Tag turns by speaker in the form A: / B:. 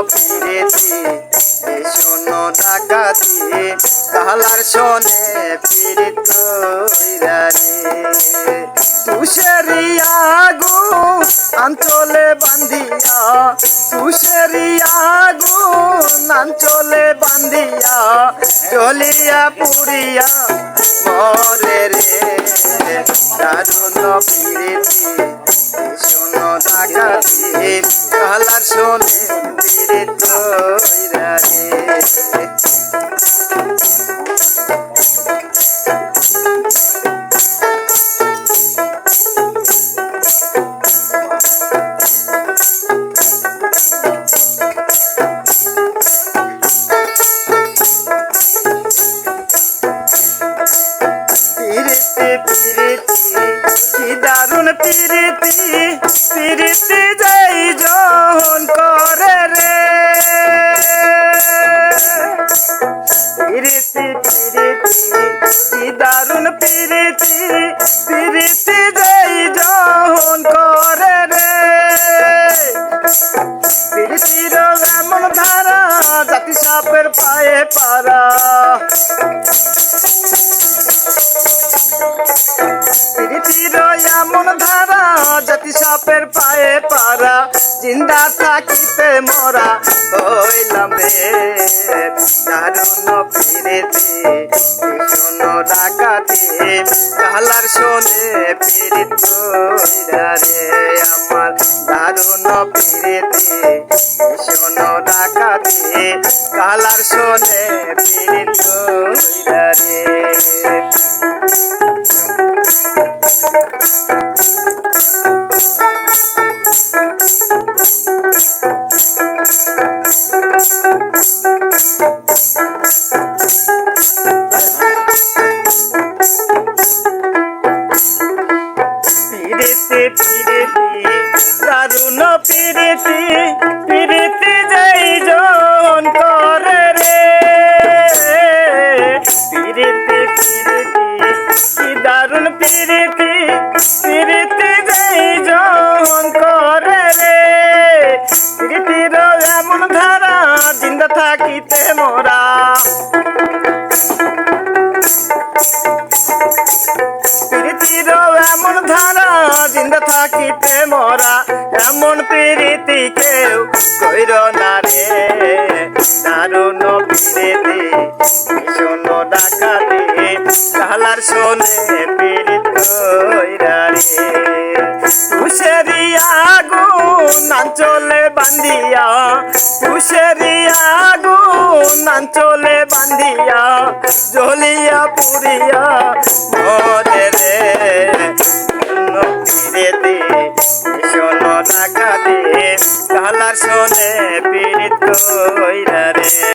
A: পিরিতি শোনো ডাকাতি কাহালার শোনে পিরিত কইরা রে তুষেরি আগুন আঞ্চলে বান্ধিয়া তুষেরি আগুন আঞ্চলে বান্ধিয়া জ্বলিয়া পুরিয়া মরে রে দারুণ পিরিতি শোনো ডাকাতি কাহালার শোনে পিরিত কইরা রে দারুণ পিরিতি পিরিতি যাই জন করে রে পিরিতি পিরিতি দারুণ পিরিতি পিরিতি যাই জন করে রে পিরিতির এমন ধারা জাতি সাপের পায়ে পারা পিরিতির এমন ধারা জাতি সাপের পায়ে পারা জিন্দা থাকিতে মরা হইলাম রে দারুণ পিরিতি শোনো ডাকাতি কাহালার শোনে পিরিত কইরা রে আমার দারুণ পিরিতি শোনো ডাকাতি কাহালার শোনে পিরিত কইরা রে পিরিতি পিরিতি দারুণ পিরিতি পিরিতি যাই জন করে রে পিরিতি পিরিতি দারুণ পিরিতি পিরিতি যাই জন করে রে পিরিতির এমন ধারা জিন্দা থাকিতে মোরা পিরিতির এমন ধারা জিন্দা থাকিতে মরা এমন পিরিতি কেউ কইর না রে দারুণ পিরিতি শোনো ডাকাতি কাহালার শোনে পিরিত কইরা রে তুষেরি আগুন আঞ্চলে বান্ধিয়া তুষেরি আগুন আঞ্চলে বান্ধিয়া জ্বলিয়া পুরিয়া মরে রে পিরিতি শোনো ডাকাতি কাহালার শোনে পিরিত কইরা